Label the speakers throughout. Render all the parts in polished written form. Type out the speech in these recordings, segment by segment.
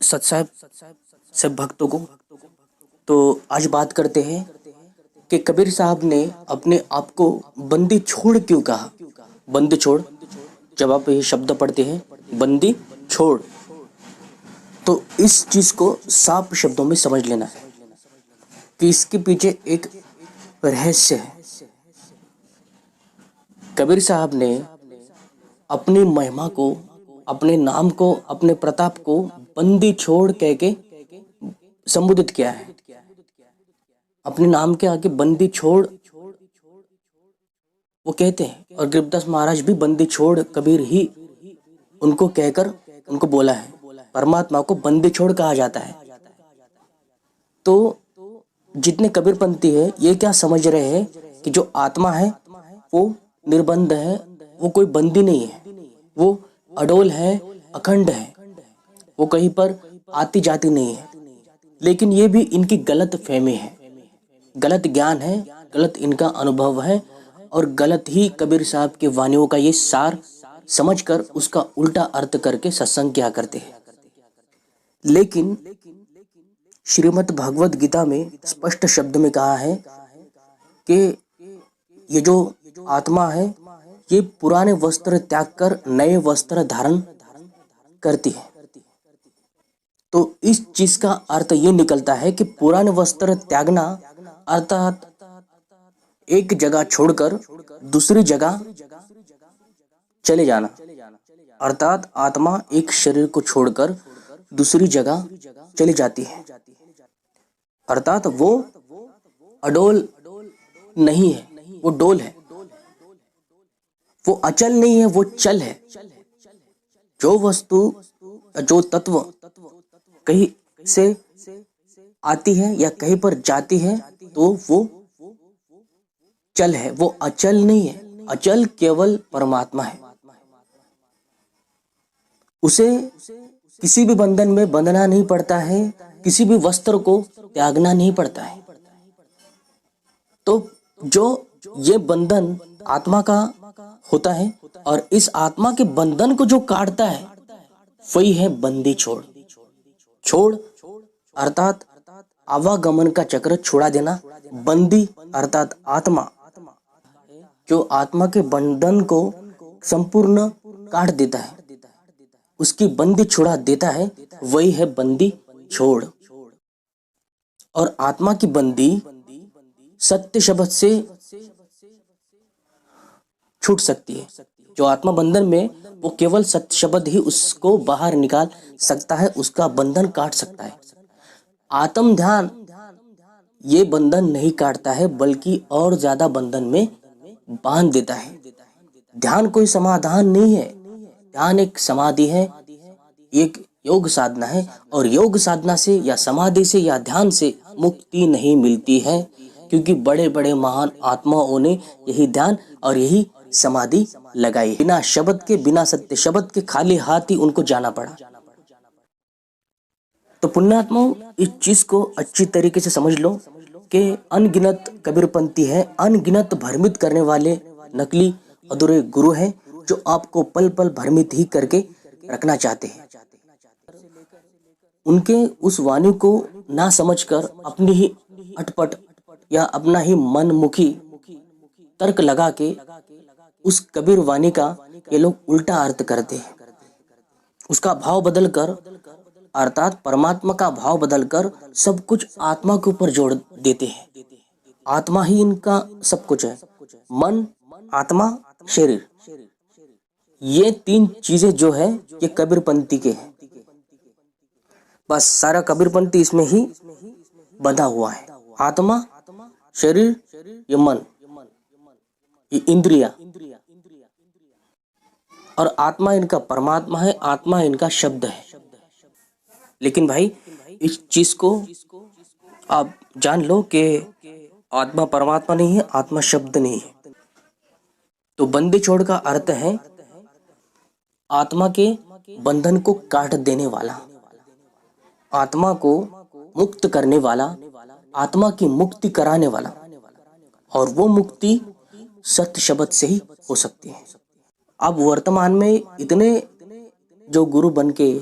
Speaker 1: सत्साहब सब भक्तों को। तो आज बात करते हैं कि कबीर साहब ने अपने आप को बंदी छोड़ क्यों कहा। बंदी छोड़, जब आप ये शब्द पढ़ते हैं बंदी छोड़, तो इस चीज को साफ शब्दों में समझ लेना है कि इसके पीछे एक रहस्य है। कबीर साहब ने अपनी महिमा को, अपने नाम को, अपने प्रताप को बंदी छोड़ कह के संबोधित किया है। अपने नाम के आगे बंदी छोड़ वो कहते हैं, और गरीबदास महाराज भी बंदी छोड़ कबीर ही उनको कहकर उनको बोला है। परमात्मा को बंदी छोड़ कहा जाता है। तो जितने कबीरपंथी है ये क्या समझ रहे हैं कि जो आत्मा है वो निर्बंध है, वो कोई बंदी नहीं है, वो अडोल है, अखंड है, वो कहीं पर आती जाती नहीं है। लेकिन ये भी इनकी गलत फहमी है, गलत ज्ञान है, गलत इनका अनुभव है, और गलत ही कबीर साहब के वाणियों का ये सार समझकर उसका उल्टा अर्थ करके सत्संग किया करते हैं। लेकिन श्रीमद् भगवद गीता में स्पष्ट शब्द में कहा है कि ये जो आत्मा है ये पुराने वस्त्र त्याग कर नए वस्त्र धारण करती है। तो इस चीज का अर्थ ये निकलता है कि पुराने वस्त्र त्यागना अर्थात एक जगह छोड़कर दूसरी जगह चले जाना, अर्थात आत्मा एक शरीर को छोड़कर दूसरी जगह चली जाती है, अर्थात वो अडोल नहीं है, वो डोल है, वो अचल नहीं है, वो चल है। जो वस्तु, जो तत्व कहीं से आती है या कहीं पर जाती है तो वो चल है, वो अचल नहीं है। अचल केवल परमात्मा है। उसे किसी भी बंधन में बंधना नहीं पड़ता है, किसी भी वस्त्र को त्यागना नहीं पड़ता है। तो जो ये बंधन आत्मा का होता है और इस आत्मा के बंधन को जो काटता है वही है बंदी छोड़। छोड़ अर्थात आवागमन का चक्र छोड़ा देना, बंदी अर्थात आत्मा जो आत्मा के बंधन को संपूर्ण काट देता है, उसकी बंदी छुड़ा देता है, वही है बंदी छोड़। और आत्मा की बंदी सत्य शब्द से छूट सकती है। जो आत्मा बंधन में, वो केवल सत्य शब्द ही उसको बाहर निकाल सकता है, उसका बंधन काट सकता है। आत्म ध्यान ये बंधन नहीं काटता है बल्कि और ज्यादा बंधन में बांध देता है। ध्यान कोई समाधान नहीं है, ध्यान एक समाधि है, एक योग साधना है, और योग साधना से या समाधि से या ध्यान से मुक्ति नहीं मिलती है, क्योंकि बड़े बड़े महान आत्माओं ने यही ध्यान और यही समाधि लगाई। बिना शब्द के, बिना सत्य शब्द के, खाली हाथ ही उनको जाना पड़ा। तो पुण्यात्माओं, इस चीज को अच्छी तरीके से समझ लो कि अनगिनत कबीरपंथी है, अनगिनत भ्रमित करने वाले नकली अधूरे गुरु हैं जो आपको पल पल भ्रमित ही करके रखना चाहते हैं। उनके उस वाणी को ना समझकर अपनी ही अटपट या अपना ही मनमुखी तर्क लगा के उस कबीर वाणी का ये लोग उल्टा अर्थ करते हैं। उसका भाव बदलकर, अर्थात परमात्मा का भाव बदलकर सब कुछ आत्मा के ऊपर जोड़ देते हैं। आत्मा ही इनका सब कुछ है, मन, आत्मा, शरीर, ये तीन चीजें जो है ये कबीरपंथी के हैं। बस सारा कबीरपंथी इसमें ही बंधा हुआ है। आत्मा, शरीर, ये मन, ये इंद्रिया, और आत्मा इनका परमात्मा है, आत्मा इनका शब्द है। लेकिन भाई इस चीज को आप जान लो कि आत्मा परमात्मा नहीं है, आत्मा शब्द नहीं है। तो बंदी छोड़ का अर्थ है आत्मा के बंधन को काट देने वाला, आत्मा को मुक्त करने वाला, आत्मा की मुक्ति कराने वाला, और वो मुक्ति सत्य शब्द से ही हो सकती है। अब वर्तमान में इतने जो गुरु बन के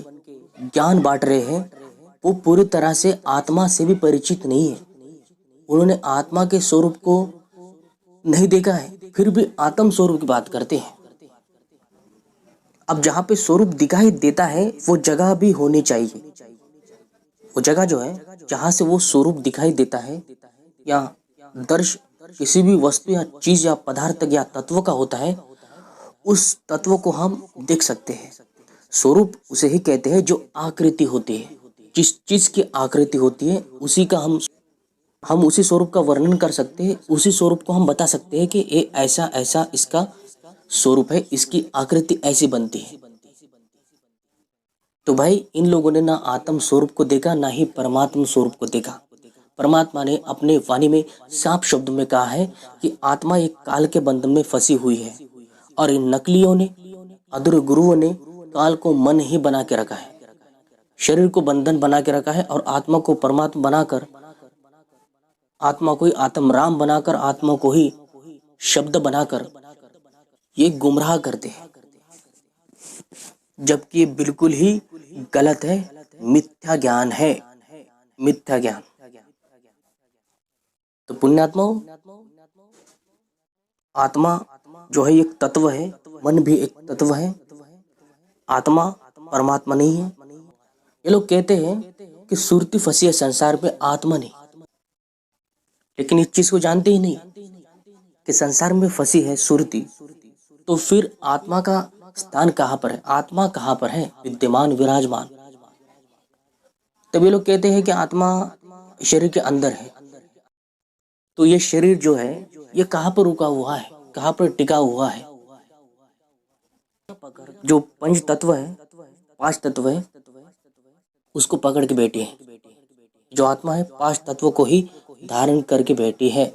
Speaker 1: ज्ञान बांट रहे हैं वो पूरी तरह से आत्मा से भी परिचित नहीं है। उन्होंने आत्मा के स्वरूप को नहीं देखा है, फिर भी आत्म स्वरूप की बात करते हैं। अब जहाँ पे स्वरूप दिखाई देता है वो जगह भी होनी चाहिए। वो जगह जो है जहाँ से वो स्वरूप दिखाई देता है या दर्श किसी भी वस्तु या चीज या पदार्थ या तत्व का होता है, उस तत्व को हम देख सकते हैं। स्वरूप उसे ही कहते हैं जो आकृति होती है। जिस चीज की आकृति होती है उसी का हम उसी स्वरूप का वर्णन कर सकते हैं। उसी स्वरूप को हम बता सकते हैं कि ये ऐसा ऐसा इसका स्वरूप है, इसकी आकृति ऐसी बनती है। तो भाई इन लोगों ने ना आत्म स्वरूप को देखा ना ही परमात्मा स्वरूप को देखा। परमात्मा ने अपने वाणी में साफ शब्द में कहा है कि आत्मा एक काल के बंधन में फंसी हुई है और इन नकलियों ने, अधूरे गुरुओं ने काल को मन ही बना के रखा है, शरीर को बंधन बना के रखा है और आत्मा को परमात्मा बनाकर, आत्मा को ही आत्म राम बनाकर, आत्मा को ही शब्द बनाकर ये गुमराह करते हैं, जबकि ये बिल्कुल ही गलत है। मिथ्या ज्ञान है, मिथ्या ज्ञान। तो पुण्यात्माओं, आत्मा जो है एक तत्व है, मन भी एक तत्व है, आत्मा परमात्मा नहीं है। ये लोग कहते हैं कि सुरती फंसी है संसार पे, आत्मा नहीं। लेकिन इस चीज को जानते ही नहीं कि संसार में फंसी है सुरती, तो फिर आत्मा का स्थान कहाँ पर है? आत्मा कहाँ पर है? विद्यमान, विराजमान। तब ये लोग कहते हैं कि आत्मा शरीर के अंदर है। तो ये शरीर जो है ये कहाँ पर रुका हुआ है, कहाँ पर टिका हुआ है? जो पंच तत्व है, पांच तत्व है, उसको पकड़ के बैठी है। जो आत्मा है पांच तत्वों को ही धारण करके बैठी है।